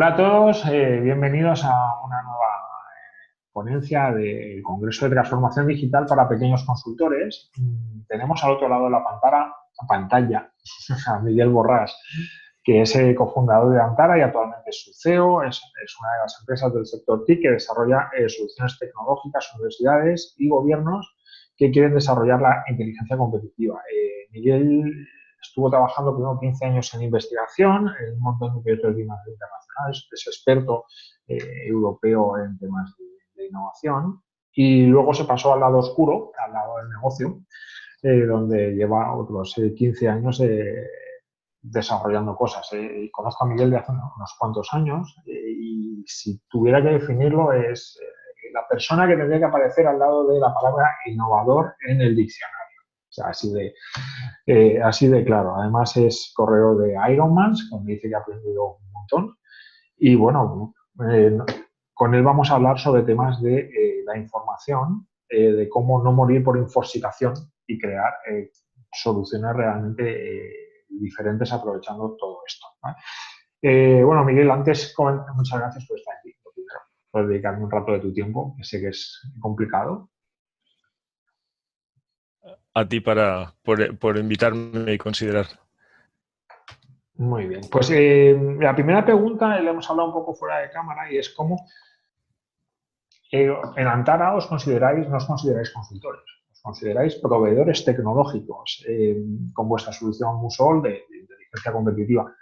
Hola a todos, bienvenidos a una nueva ponencia del Congreso de Transformación Digital para Pequeños Consultores. Tenemos al otro lado de la pantalla a Miguel Borrás, que es cofundador de Antara y actualmente es su CEO. Es una de las empresas del sector TIC que desarrolla soluciones tecnológicas a universidades y gobiernos que quieren desarrollar la inteligencia competitiva. Miguel estuvo trabajando primero 15 años en investigación, en un montón de proyectos internacionales, es experto europeo en temas de innovación, y luego se pasó al lado oscuro, al lado del negocio, donde lleva otros 15 años desarrollando cosas. Y conozco a Miguel de hace unos cuantos años, y si tuviera que definirlo es la persona que tendría que aparecer al lado de la palabra innovador en el diccionario. O sea, así de claro. Además es corredor de Ironmans, donde dice que ha aprendido un montón. Y bueno, con él vamos a hablar sobre temas de la información, de cómo no morir por infoxicación y crear soluciones realmente diferentes aprovechando todo esto, ¿vale? Bueno, Miguel, antes, muchas gracias por estar aquí, lo primero, por dedicarme un rato de tu tiempo, que sé que es complicado. A ti por invitarme y considerar. Muy bien. Pues la primera pregunta, le hemos hablado un poco fuera de cámara, y es cómo en Antara no os consideráis consultores, os consideráis proveedores tecnológicos con vuestra solución Musol de inteligencia competitiva.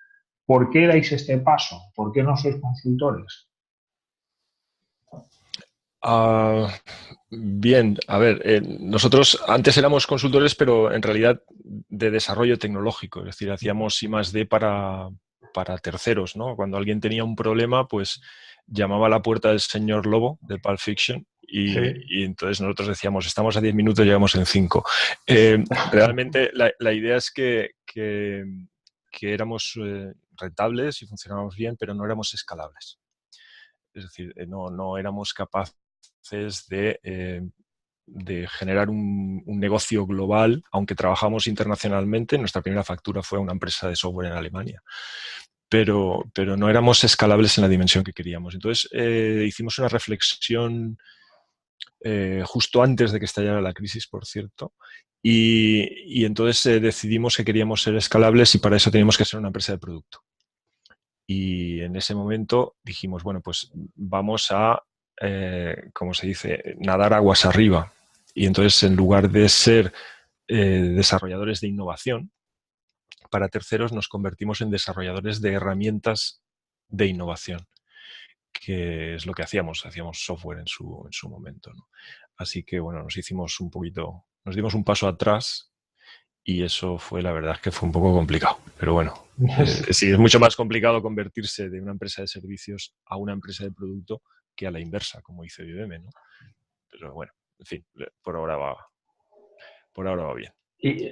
¿Por qué dais este paso? ¿Por qué no sois consultores? Bien, a ver, nosotros antes éramos consultores, pero en realidad de desarrollo tecnológico, es decir, hacíamos I+D para terceros, ¿no? Cuando alguien tenía un problema, pues llamaba a la puerta del señor Lobo, de Pulp Fiction, Sí. y entonces nosotros decíamos, estamos a 10 minutos, llegamos en 5. Realmente la idea es que éramos rentables y funcionábamos bien, pero no éramos escalables. Es decir, no éramos capaces de generar un negocio global, aunque trabajamos internacionalmente. Nuestra primera factura fue a una empresa de software en Alemania, pero no éramos escalables en la dimensión que queríamos. Entonces hicimos una reflexión justo antes de que estallara la crisis, por cierto, y entonces decidimos que queríamos ser escalables y para eso teníamos que ser una empresa de producto. Y en ese momento dijimos, bueno, pues vamos a, como se dice, nadar aguas arriba. Y entonces, en lugar de ser desarrolladores de innovación para terceros, nos convertimos en desarrolladores de herramientas de innovación, que es lo que hacíamos software en su momento, ¿no? Así que, bueno, nos dimos un paso atrás. Y eso fue, la verdad, es que fue un poco complicado. Pero bueno, sí, es mucho más complicado convertirse de una empresa de servicios a una empresa de producto que a la inversa, como hizo IBM, ¿no? Pero bueno, en fin, por ahora va bien. ¿Y,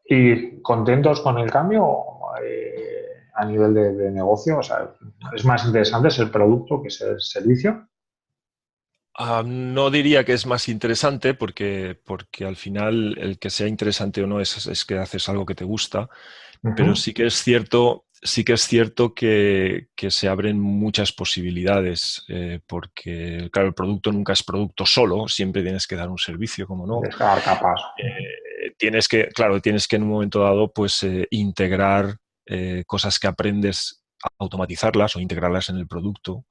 y contentos con el cambio a nivel de negocio? O sea, ¿es más interesante ser producto que ser servicio? No diría que es más interesante porque al final el que sea interesante o no es que haces algo que te gusta, pero Uh-huh. sí que es cierto que se abren muchas posibilidades, porque claro, el producto nunca es producto solo, siempre tienes que dar un servicio, como no. Descargar capas. Tienes que en un momento dado pues integrar cosas que aprendes, a automatizarlas o integrarlas en el producto,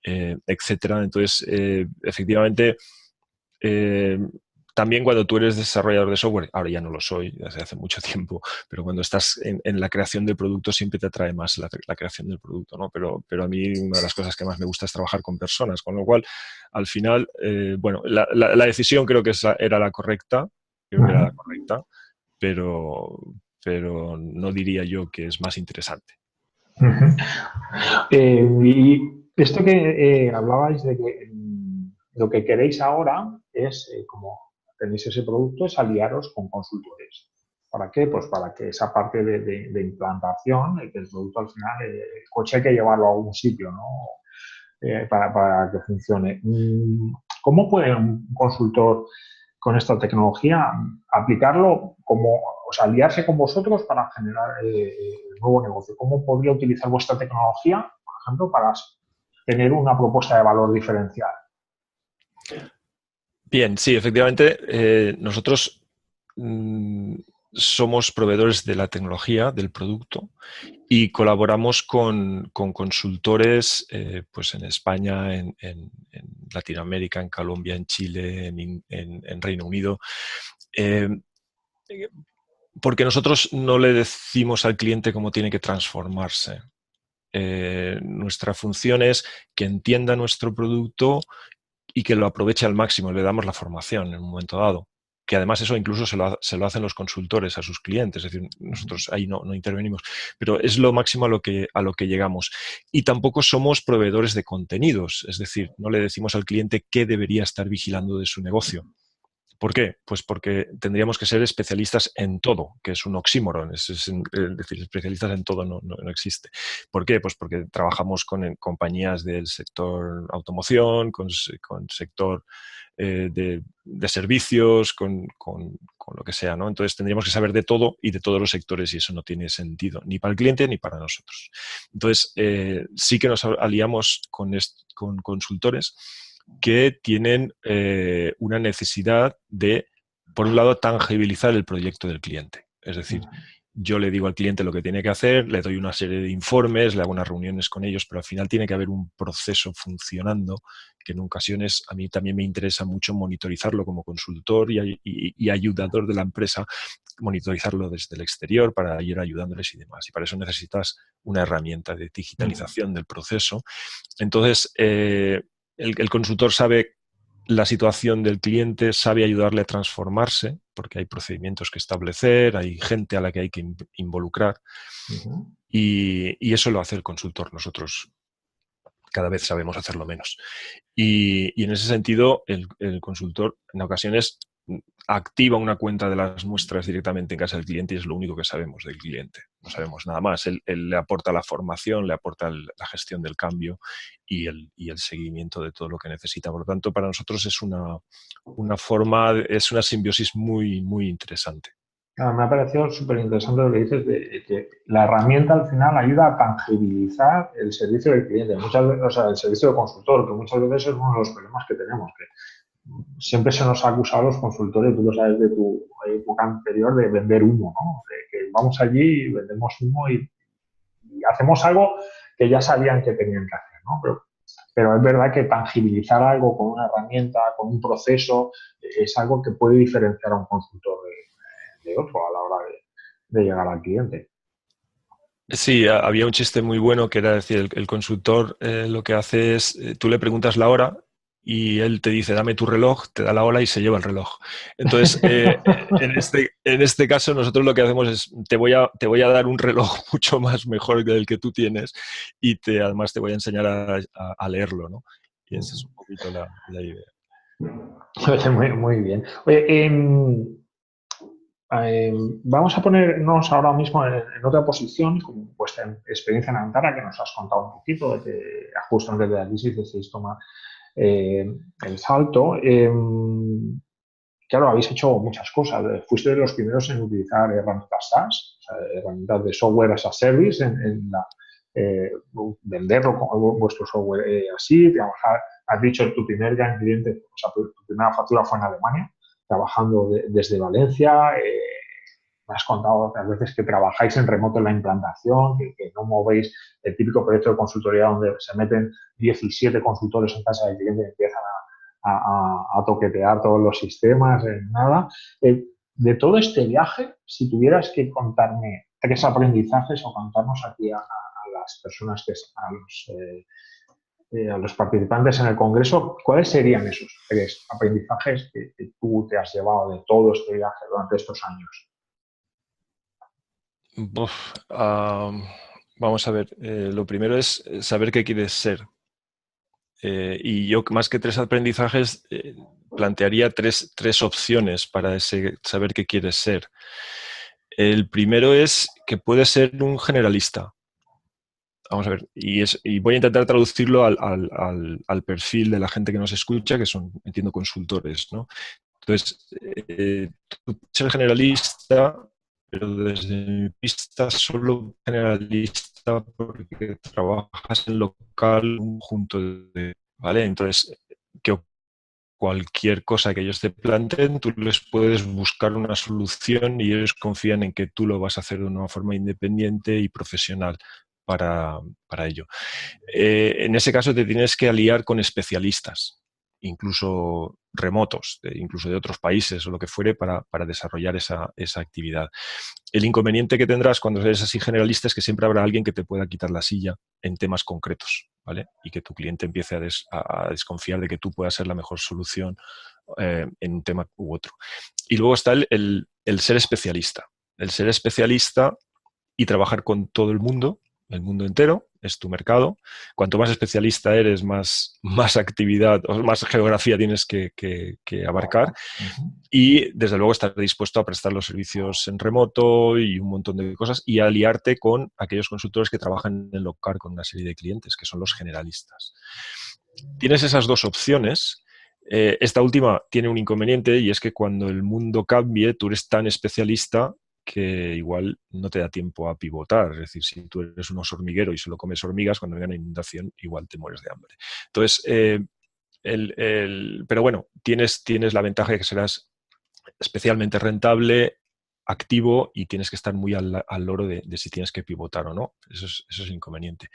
etcétera. Entonces, efectivamente, eh, también cuando tú eres desarrollador de software, ahora ya no lo soy, desde hace mucho tiempo, pero cuando estás en la creación del producto siempre te atrae más la creación del producto, ¿no? Pero a mí una de las cosas que más me gusta es trabajar con personas, con lo cual, al final, bueno, la decisión creo que era la correcta, creo que era la Uh-huh. correcta, pero, pero no diría yo que es más interesante. Uh-huh. Y esto que hablabais de que lo que queréis ahora es, como tenéis ese producto, es aliaros con consultores. ¿Para qué? Pues para que esa parte de implantación, que el producto al final, el coche hay que llevarlo a algún sitio, ¿no? Para que funcione. ¿Cómo puede un consultor con esta tecnología aplicarlo como, o sea, aliarse con vosotros para generar el nuevo negocio? ¿Cómo podría utilizar vuestra tecnología, por ejemplo, para tener una propuesta de valor diferencial? Bien, sí, efectivamente, nosotros somos proveedores de la tecnología, del producto, y colaboramos con consultores pues en España, en Latinoamérica, en Colombia, en Chile, en Reino Unido. Eh, porque nosotros no le decimos al cliente cómo tiene que transformarse. Nuestra función es que entienda nuestro producto y que lo aproveche al máximo. Le damos la formación en un momento dado. Que además eso incluso se lo hacen los consultores a sus clientes, es decir, nosotros ahí no intervenimos, pero es lo máximo a lo que llegamos. Y tampoco somos proveedores de contenidos, es decir, no le decimos al cliente qué debería estar vigilando de su negocio. ¿Por qué? Pues porque tendríamos que ser especialistas en todo, que es un oxímoron, es decir, especialistas en todo no existe. ¿Por qué? Pues porque trabajamos con compañías del sector automoción, con sector de servicios, con lo que sea, ¿no? Entonces tendríamos que saber de todo y de todos los sectores y eso no tiene sentido, ni para el cliente ni para nosotros. Entonces, sí que nos aliamos con consultores que tienen una necesidad de, por un lado, tangibilizar el proyecto del cliente. Es decir, yo le digo al cliente lo que tiene que hacer, le doy una serie de informes, le hago unas reuniones con ellos, pero al final tiene que haber un proceso funcionando que en ocasiones a mí también me interesa mucho monitorizarlo como consultor y ayudador de la empresa, monitorizarlo desde el exterior para ir ayudándoles y demás. Y para eso necesitas una herramienta de digitalización del proceso. Entonces, el consultor sabe la situación del cliente, sabe ayudarle a transformarse, porque hay procedimientos que establecer, hay gente a la que hay que involucrar, y eso lo hace el consultor. Nosotros cada vez sabemos hacerlo menos. Y en ese sentido, el consultor en ocasiones activa una cuenta de las muestras directamente en casa del cliente y es lo único que sabemos del cliente. No sabemos nada más. Él le aporta la formación, le aporta la gestión del cambio y el seguimiento de todo lo que necesita. Por lo tanto, para nosotros es una forma, es una simbiosis muy, muy interesante. Claro, me ha parecido súper interesante lo que dices de que la herramienta al final ayuda a tangibilizar el servicio del cliente, muchas veces, o sea, el servicio del consultor, que muchas veces es uno de los problemas que tenemos, que siempre se nos ha acusado a los consultores, tú lo sabes de tu época anterior, de vender humo, ¿no? De que vamos allí, vendemos humo y hacemos algo que ya sabían que tenían que hacer, ¿no? Pero es verdad que tangibilizar algo con una herramienta, con un proceso, es algo que puede diferenciar a un consultor de otro a la hora de llegar al cliente. Sí, había un chiste muy bueno que era decir, el consultor lo que hace es, tú le preguntas la hora y él te dice, dame tu reloj, te da la hora y se lleva el reloj. Entonces, en este caso, nosotros lo que hacemos es, te voy a dar un reloj mucho más mejor que el que tú tienes y además te voy a enseñar a leerlo, ¿no? Y esa es un poquito la idea. Oye, muy, muy bien. Oye, vamos a ponernos ahora mismo en otra posición, como vuestra experiencia en Antara, que nos has contado un poquito, de que justo antes de la crisis decidís tomar el salto. Claro, habéis hecho muchas cosas. Fuiste de los primeros en utilizar herramientas SaaS, o sea, herramientas de software as a service, venderlo con vuestro software así, trabajar. Has dicho tu primer gran cliente, o sea, tu primera factura fue en Alemania, trabajando desde Valencia. Me has contado otras veces que trabajáis en remoto en la implantación, que no movéis el típico proyecto de consultoría donde se meten 17 consultores en casa del cliente y empiezan a toquetear todos los sistemas, nada. De todo este viaje, si tuvieras que contarme 3 aprendizajes o contarnos aquí a las personas, a los participantes en el Congreso, ¿cuáles serían esos 3 aprendizajes que tú te has llevado de todo este viaje durante estos años? Vamos a ver, lo primero es saber qué quieres ser. Y yo, más que 3 aprendizajes, plantearía tres opciones para saber qué quieres ser. El primero es que puedes ser un generalista. Vamos a ver, y voy a intentar traducirlo al perfil de la gente que nos escucha, que son, entiendo, consultores, ¿no? Entonces, tú ser generalista, pero desde mi vista solo generalista especialista porque trabajas en local un conjunto de, ¿vale? Entonces, que cualquier cosa que ellos te planteen, tú les puedes buscar una solución y ellos confían en que tú lo vas a hacer de una forma independiente y profesional para ello. En ese caso te tienes que aliar con especialistas, incluso remotos, incluso de otros países o lo que fuere, para desarrollar esa actividad. El inconveniente que tendrás cuando eres así generalista es que siempre habrá alguien que te pueda quitar la silla en temas concretos, ¿vale? Y que tu cliente empiece a desconfiar de que tú puedas ser la mejor solución en un tema u otro. Y luego está el ser especialista. El ser especialista y trabajar con todo el mundo entero, es tu mercado. Cuanto más especialista eres, más actividad o más geografía tienes que abarcar. Y, desde luego, estar dispuesto a prestar los servicios en remoto y un montón de cosas y aliarte con aquellos consultores que trabajan en local con una serie de clientes, que son los generalistas. Tienes esas dos opciones. Esta última tiene un inconveniente y es que cuando el mundo cambie, tú eres tan especialista que igual no te da tiempo a pivotar. Es decir, si tú eres un oso hormiguero y solo comes hormigas, cuando venga una inundación igual te mueres de hambre. Entonces, pero bueno, tienes la ventaja de que serás especialmente rentable, activo y tienes que estar muy al loro de si tienes que pivotar o no. Eso es inconveniente.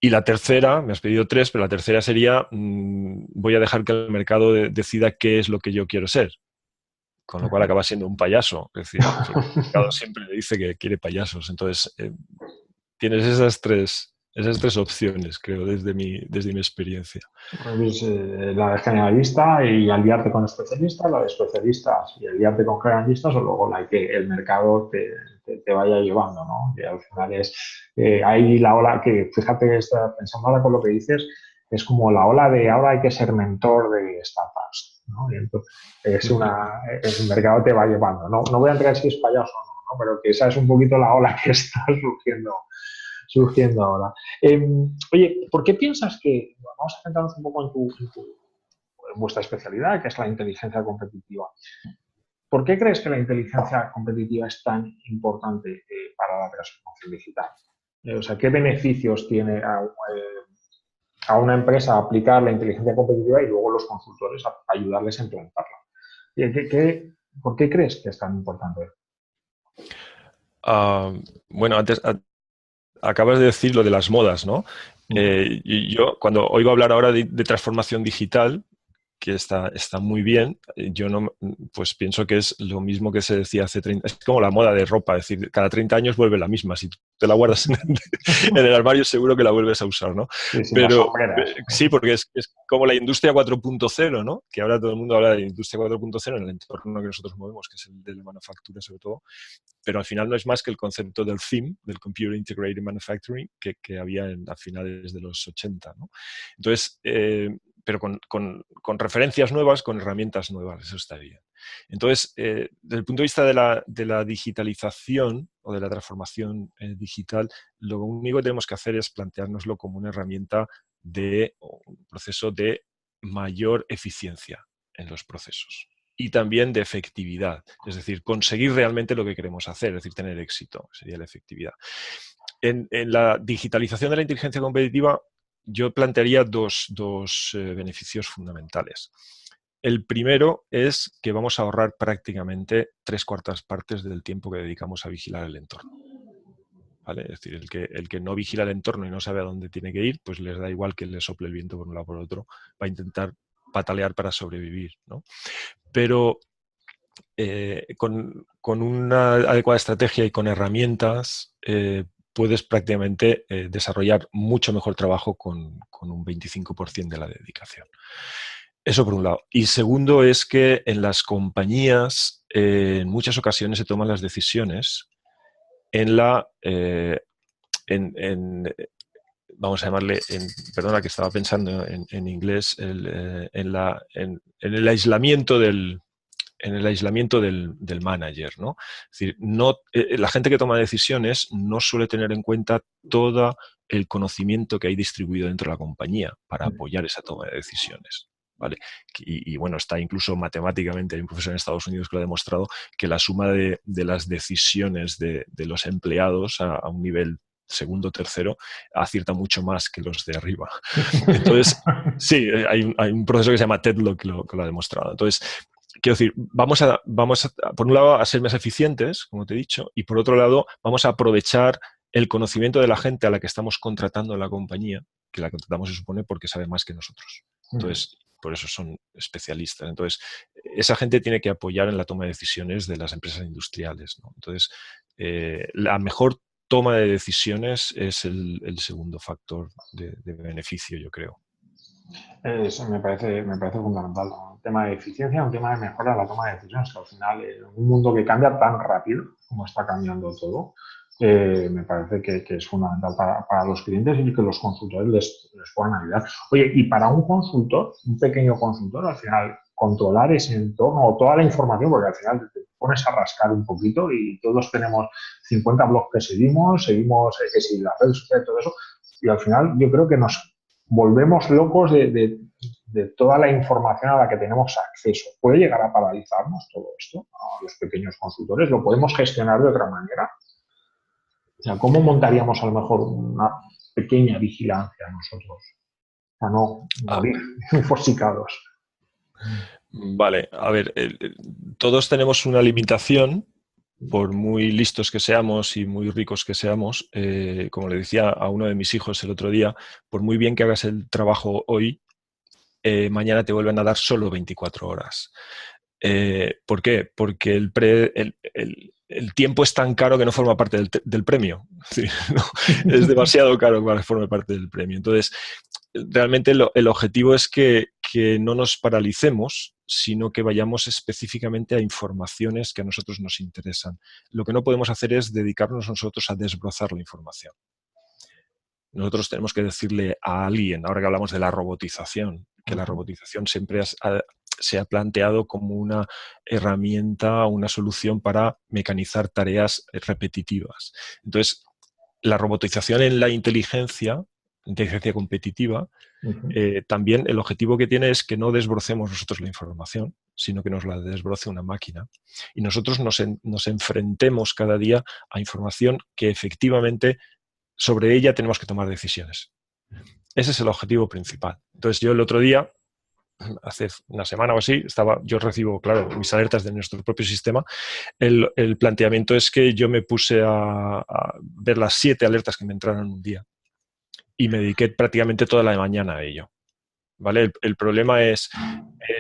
Y la tercera, me has pedido tres, pero la tercera sería, voy a dejar que el mercado decida qué es lo que yo quiero ser. Con lo cual acaba siendo un payaso. Es decir, el mercado siempre le dice que quiere payasos. Entonces, tienes esas tres opciones, creo, desde mi experiencia. Pues, la de generalista y aliarte con especialistas, la de especialistas y aliarte con generalistas, o luego la que el mercado te vaya llevando, ¿no? Que al final es ahí la ola que, fíjate, pensando ahora con lo que dices, es como la ola de ahora hay que ser mentor de startups, ¿no? Y entonces el mercado te va llevando. No voy a entrar si es payaso o no, ¿no? Pero que esa es un poquito la ola que está surgiendo ahora. Oye, ¿por qué piensas que, vamos a centrarnos un poco en vuestra especialidad, que es la inteligencia competitiva? ¿Por qué crees que la inteligencia competitiva es tan importante para la transformación digital? O sea, ¿qué beneficios tiene a una empresa aplicar la inteligencia competitiva y luego los consultores a ayudarles a implantarla? ¿Por qué crees que es tan importante? Bueno, antes acabas de decir lo de las modas, ¿no? Y yo, cuando oigo hablar ahora de transformación digital, que está muy bien, yo no, pues pienso que es lo mismo que se decía hace 30 años. Es como la moda de ropa, es decir, cada 30 años vuelve la misma. Si te la guardas en el armario, seguro que la vuelves a usar, ¿no? Sí, Pero sí, porque es como la industria 4.0, ¿no? Que ahora todo el mundo habla de industria 4.0 en el entorno que nosotros movemos, que es el de la manufactura sobre todo, pero al final no es más que el concepto del CIM, del Computer Integrated Manufacturing, que había a finales de los 80, ¿no? Entonces, pero con referencias nuevas, con herramientas nuevas, eso está bien. Entonces, desde el punto de vista de la digitalización o de la transformación digital, lo único que tenemos que hacer es planteárnoslo como una herramienta un proceso de mayor eficiencia en los procesos y también de efectividad, es decir, conseguir realmente lo que queremos hacer, es decir, tener éxito, sería la efectividad. En la digitalización de la inteligencia competitiva, yo plantearía dos beneficios fundamentales. El primero es que vamos a ahorrar prácticamente 3/4 partes del tiempo que dedicamos a vigilar el entorno. ¿Vale? Es decir, el que no vigila el entorno y no sabe a dónde tiene que ir, pues les da igual que le sople el viento por un lado o por otro, va a intentar patalear para sobrevivir, ¿no? Pero con una adecuada estrategia y con herramientas puedes prácticamente desarrollar mucho mejor trabajo con un 25% de la dedicación. Eso por un lado. Y segundo es que en las compañías en muchas ocasiones se toman las decisiones vamos a llamarle, perdona que estaba pensando en inglés, en el aislamiento del manager, ¿no? Es decir, la gente que toma decisiones no suele tener en cuenta todo el conocimiento que hay distribuido dentro de la compañía para apoyar esa toma de decisiones. ¿Vale? Y bueno, está incluso matemáticamente, hay un profesor en Estados Unidos que lo ha demostrado, que la suma de las decisiones de los empleados a un nivel segundo, tercero, acierta mucho más que los de arriba. Entonces, sí, hay un proceso que se llama TEDLO que lo ha demostrado. Entonces, quiero decir, vamos a, por un lado, a ser más eficientes, como te he dicho, y por otro lado, vamos a aprovechar el conocimiento de la gente a la que estamos contratando en la compañía, que la contratamos se supone porque sabe más que nosotros. Entonces, por eso son especialistas. Entonces, esa gente tiene que apoyar en la toma de decisiones de las empresas industriales, ¿no? Entonces, la mejor toma de decisiones es el segundo factor de beneficio, yo creo. Eso me parece fundamental, ¿no? Un tema de eficiencia, un tema de mejora de la toma de decisiones, que al final, en un mundo que cambia tan rápido como está cambiando todo, me parece que es fundamental para los clientes y que los consultores les puedan ayudar. Oye, y para un consultor, un pequeño consultor, al final, controlar ese entorno o toda la información, porque al final te pones a rascar un poquito y todos tenemos 50 blogs que seguimos que si la red social, todo eso, y al final yo creo que nos volvemos locos de toda la información a la que tenemos acceso. ¿Puede llegar a paralizarnos todo esto a los pequeños consultores? ¿Lo podemos gestionar de otra manera? O sea, ¿cómo montaríamos a lo mejor una pequeña vigilancia nosotros para no morir infoxicados? Vale, a ver, todos tenemos una limitación, por muy listos que seamos y muy ricos que seamos, como le decía a uno de mis hijos el otro día, por muy bien que hagas el trabajo hoy, mañana te vuelven a dar solo 24 horas. ¿Por qué? Porque el tiempo es tan caro que no forma parte del premio. Sí, no, es demasiado caro para que forme parte del premio. Entonces, realmente el objetivo es que no nos paralicemos, sino que vayamos específicamente a informaciones que a nosotros nos interesan. Lo que no podemos hacer es dedicarnos nosotros a desbrozar la información. Nosotros tenemos que decirle a alguien, ahora que hablamos de la robotización, que la robotización siempre se ha planteado como una herramienta, una solución para mecanizar tareas repetitivas. Entonces, la robotización en la inteligencia competitiva, también el objetivo que tiene es que no desbrocemos nosotros la información, sino que nos la desbroce una máquina. Y nosotros nos enfrentemos cada día a información que efectivamente sobre ella tenemos que tomar decisiones. Ese es el objetivo principal. Entonces, yo el otro día, hace una semana o así, yo recibo, claro, mis alertas de nuestro propio sistema. El planteamiento es que yo me puse a ver las 7 alertas que me entraron un día y me dediqué prácticamente toda la mañana a ello. ¿Vale? El problema es,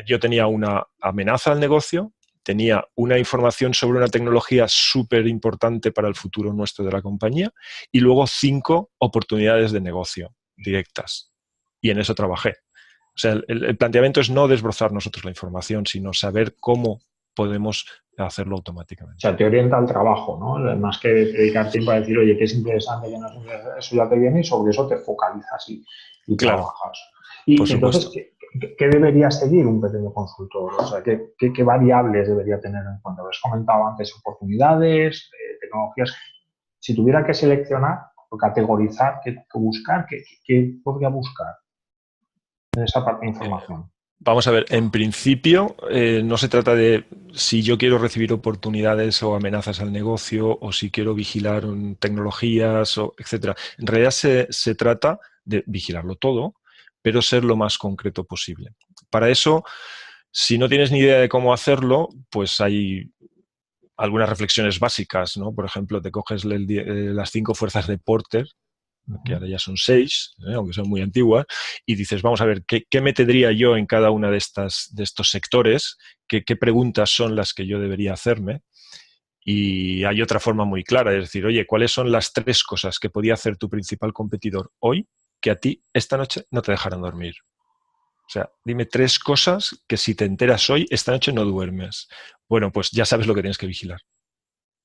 yo tenía una amenaza al negocio, tenía una información sobre una tecnología súper importante para el futuro nuestro de la compañía y luego 5 oportunidades de negocio directas. Y en eso trabajé. O sea, el planteamiento es no desbrozar nosotros la información, sino saber cómo podemos hacerlo automáticamente. O sea, te orienta al trabajo, ¿no? Más que dedicar tiempo a decir, oye, qué es interesante, qué no es interesante, eso ya te viene y sobre eso te focalizas y claro, trabajas. Y entonces, ¿qué debería seguir un pequeño consultor? O sea, ¿qué variables debería tener en cuenta? Has comentado antes oportunidades, tecnologías. Si tuviera que seleccionar o categorizar, qué buscar, ¿qué podría buscar en esa parte de información? Vamos a ver, en principio no se trata de si yo quiero recibir oportunidades o amenazas al negocio o si quiero vigilar tecnologías, etcétera. En realidad se trata de vigilarlo todo, pero ser lo más concreto posible. Para eso, si no tienes ni idea de cómo hacerlo, pues hay algunas reflexiones básicas, ¿no? Por ejemplo, te coges las 5 fuerzas de Porter, que ahora ya son 6, aunque son muy antiguas, y dices, vamos a ver, ¿qué me tendría yo en cada una de estos sectores? ¿Qué preguntas son las que yo debería hacerme? Y hay otra forma muy clara, es decir, oye, ¿cuáles son las 3 cosas que podía hacer tu principal competidor hoy que a ti esta noche no te dejaran dormir? O sea, dime 3 cosas que si te enteras hoy, esta noche no duermes. Bueno, pues ya sabes lo que tienes que vigilar.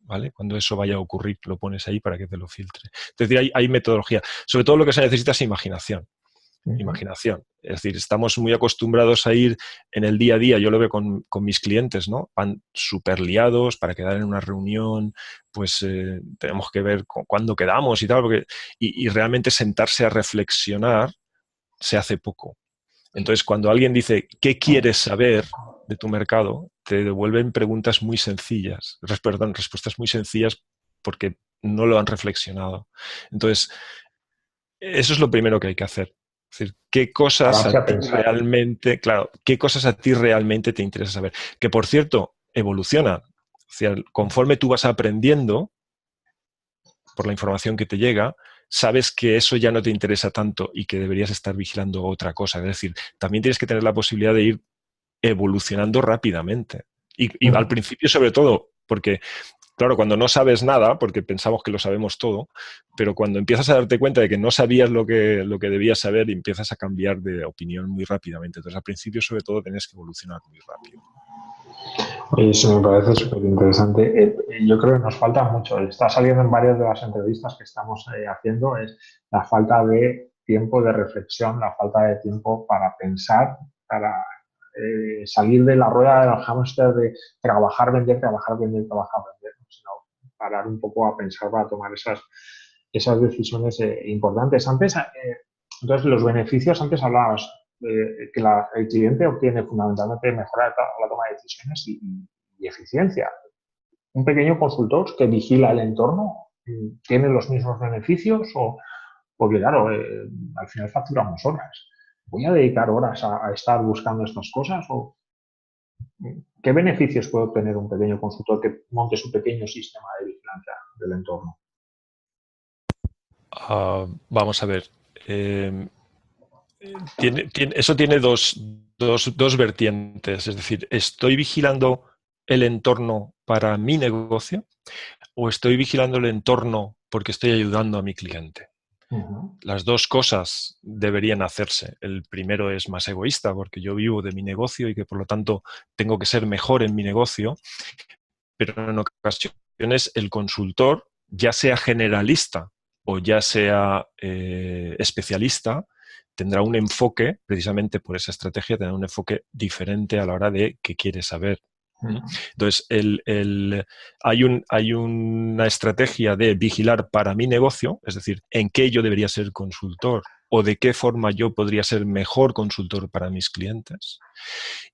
¿Vale? Cuando eso vaya a ocurrir, lo pones ahí para que te lo filtre. Es decir, hay metodología. Sobre todo lo que se necesita es imaginación. Imaginación. Es decir, estamos muy acostumbrados a ir en el día a día, yo lo veo con mis clientes, ¿no? Van súper liados para quedar en una reunión, pues tenemos que ver cuándo quedamos y tal, y realmente sentarse a reflexionar se hace poco. Entonces, cuando alguien dice, ¿qué quieres saber de tu mercado? Te devuelven preguntas muy sencillas, respuestas muy sencillas porque no lo han reflexionado. Entonces, eso es lo primero que hay que hacer. Es decir, qué cosas Pararse a a ti pensar. realmente, claro, qué cosas a ti realmente te interesa saber. Que, por cierto, evolucionan. O sea, conforme tú vas aprendiendo por la información que te llega, sabes que eso ya no te interesa tanto y que deberías estar vigilando otra cosa. Es decir, también tienes que tener la posibilidad de ir evolucionando rápidamente. Y al principio, sobre todo, porque, claro, cuando no sabes nada, porque pensamos que lo sabemos todo, pero cuando empiezas a darte cuenta de que no sabías lo que debías saber, y empiezas a cambiar de opinión muy rápidamente. Entonces, al principio, sobre todo, tienes que evolucionar muy rápido. Y eso me parece súper interesante. Yo creo que nos falta mucho. Está saliendo en varias de las entrevistas que estamos haciendo, es la falta de tiempo de reflexión, la falta de tiempo para pensar, para salir de la rueda del hámster de trabajar, vender, trabajar, vender, trabajar, vender, ¿no? Sino parar un poco a pensar para tomar esas decisiones importantes. Entonces, los beneficios, antes hablabas que el cliente obtiene fundamentalmente mejora la toma de decisiones y eficiencia. Un pequeño consultor que vigila el entorno tiene los mismos beneficios porque claro, al final facturamos horas. ¿Voy a dedicar horas a estar buscando estas cosas o qué beneficios puede obtener un pequeño consultor que monte su pequeño sistema de vigilancia del entorno? Vamos a ver. Eso tiene dos vertientes. Es decir, ¿estoy vigilando el entorno para mi negocio o estoy vigilando el entorno porque estoy ayudando a mi cliente? Las dos cosas deberían hacerse. El primero es más egoísta porque yo vivo de mi negocio y que por lo tanto tengo que ser mejor en mi negocio, pero en ocasiones el consultor, ya sea generalista o ya sea especialista, tendrá un enfoque, precisamente por esa estrategia, tendrá un enfoque diferente a la hora de qué quiere saber. Entonces, hay una estrategia de vigilar para mi negocio, es decir, en qué yo debería ser consultor o de qué forma yo podría ser mejor consultor para mis clientes.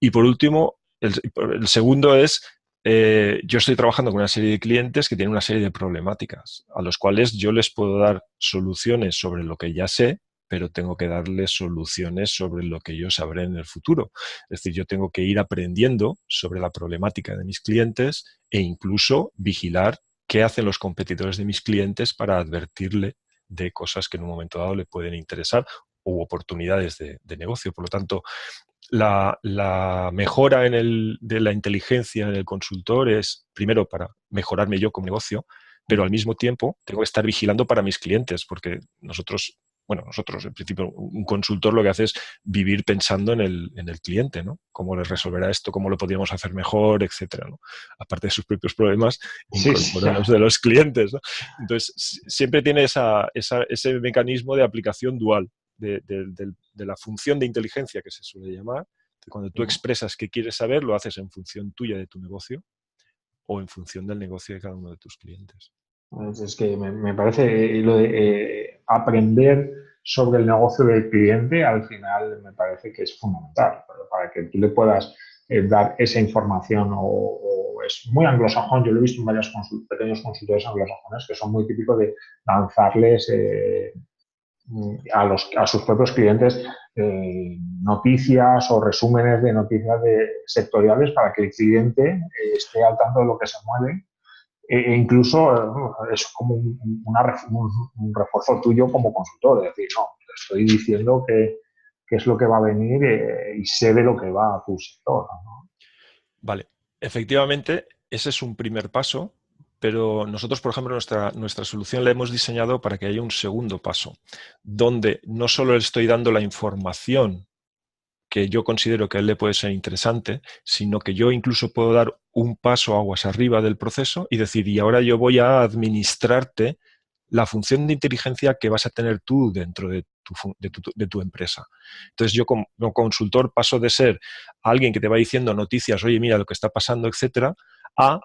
Y por último, el segundo es, yo estoy trabajando con una serie de clientes que tienen una serie de problemáticas, a los cuales yo les puedo dar soluciones sobre lo que ya sé, pero tengo que darles soluciones sobre lo que yo sabré en el futuro. Es decir, yo tengo que ir aprendiendo sobre la problemática de mis clientes e incluso vigilar qué hacen los competidores de mis clientes para advertirle de cosas que en un momento dado le pueden interesar u oportunidades de negocio. Por lo tanto, la mejora de la inteligencia en el consultor es, primero, para mejorarme yo como negocio, pero al mismo tiempo tengo que estar vigilando para mis clientes, porque nosotros, en principio, un consultor lo que hace es vivir pensando en el cliente, ¿no? Cómo le resolverá esto, cómo lo podríamos hacer mejor, etcétera, ¿no? Aparte de sus propios problemas, Sí, sí. incorporar los de los clientes, ¿no? Entonces, siempre tiene ese mecanismo de aplicación dual. De la función de inteligencia que se suele llamar, que cuando tú expresas qué quieres saber, lo haces en función tuya de tu negocio o en función del negocio de cada uno de tus clientes. Es que me parece lo de aprender sobre el negocio del cliente al final me parece que es fundamental para que tú le puedas dar esa información o es muy anglosajón. Yo lo he visto en varios pequeños consultores anglosajones que son muy típicos de lanzarles a sus propios clientes noticias o resúmenes de noticias sectoriales para que el cliente esté al tanto de lo que se mueve incluso es como un refuerzo tuyo como consultor, es decir, no, te estoy diciendo qué es lo que va a venir y sé de lo que va a tu sector, ¿no? Vale, efectivamente, ese es un primer paso, pero nosotros, por ejemplo, nuestra solución la hemos diseñado para que haya un segundo paso, donde no solo le estoy dando la información que yo considero que a él le puede ser interesante, sino que yo incluso puedo dar un paso aguas arriba del proceso y decir, y ahora yo voy a administrarte la función de inteligencia que vas a tener tú dentro de tu empresa. Entonces yo como consultor paso de ser alguien que te va diciendo noticias, oye, mira lo que está pasando, etcétera, a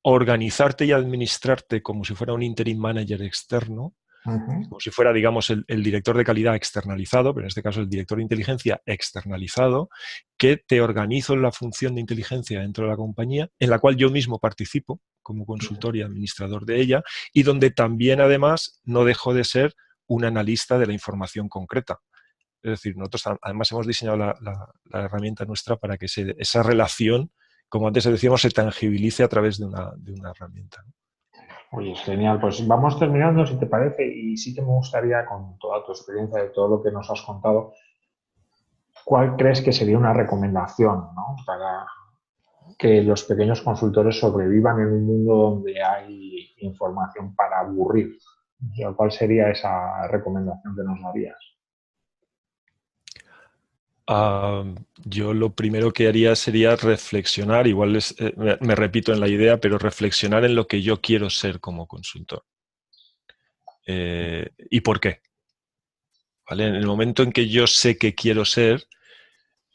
organizarte y administrarte como si fuera un interim manager externo Como si fuera, digamos, el director de calidad externalizado, pero en este caso el director de inteligencia externalizado, que te organizo la función de inteligencia dentro de la compañía, en la cual yo mismo participo como consultor y administrador de ella, y donde también, además, no dejo de ser un analista de la información concreta. Es decir, nosotros además hemos diseñado la herramienta nuestra para que esa relación, como antes decíamos, se tangibilice a través de una herramienta. Oye, genial. Pues vamos terminando, si te parece, y sí que me gustaría, con toda tu experiencia, de todo lo que nos has contado, ¿cuál crees que sería una recomendación, ¿no?, para que los pequeños consultores sobrevivan en un mundo donde hay información para aburrir? O sea, ¿cuál sería esa recomendación que nos darías? Yo lo primero que haría sería reflexionar, igual me repito en la idea, pero reflexionar en lo que yo quiero ser como consultor. ¿Y por qué? ¿Vale? En el momento en que yo sé qué quiero ser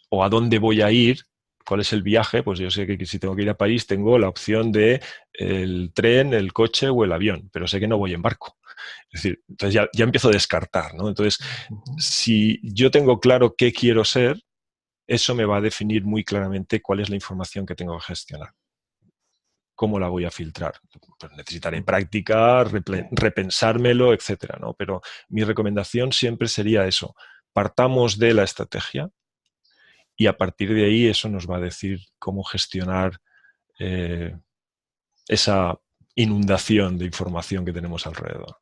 o a dónde voy a ir, cuál es el viaje, pues yo sé que si tengo que ir a París tengo la opción de el tren, el coche o el avión, pero sé que no voy en barco. Es decir, entonces ya empiezo a descartar, ¿no? Entonces, si yo tengo claro qué quiero ser, eso me va a definir muy claramente cuál es la información que tengo que gestionar. ¿Cómo la voy a filtrar? Pues necesitaré práctica, repensármelo, etcétera, ¿no? Pero mi recomendación siempre sería eso. Partamos de la estrategia y a partir de ahí eso nos va a decir cómo gestionar esa inundación de información que tenemos alrededor.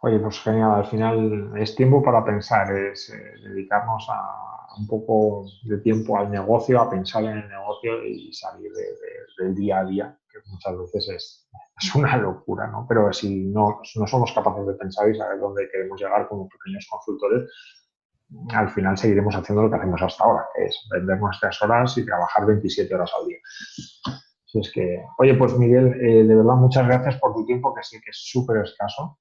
Oye, pues genial. Al final es tiempo para pensar, es dedicarnos a un poco de tiempo al negocio, a pensar en el negocio y salir del día a día, que muchas veces es una locura, ¿no? Pero si no somos capaces de pensar y saber dónde queremos llegar como pequeños consultores, al final seguiremos haciendo lo que hacemos hasta ahora, que es vender nuestras horas y trabajar 27 horas al día. Así es que, oye, pues Miguel, de verdad muchas gracias por tu tiempo, que sé que es súper escaso.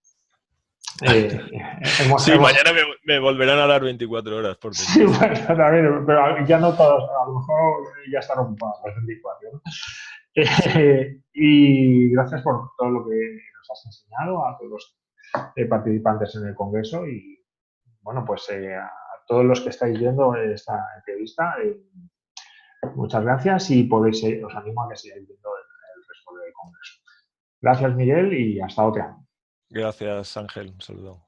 Sí, mañana me volverán a dar 24 horas por Sí, pendiente. bueno, también, pero ya no todos, a lo mejor ya están ocupados las 24, ¿no? Y gracias por todo lo que nos has enseñado a todos los participantes en el Congreso y, bueno, pues a todos los que estáis viendo esta entrevista, muchas gracias y podéis, os animo a que sigáis viendo el resto del Congreso. Gracias, Miguel, y hasta otra. Gracias, Ángel. Un saludo.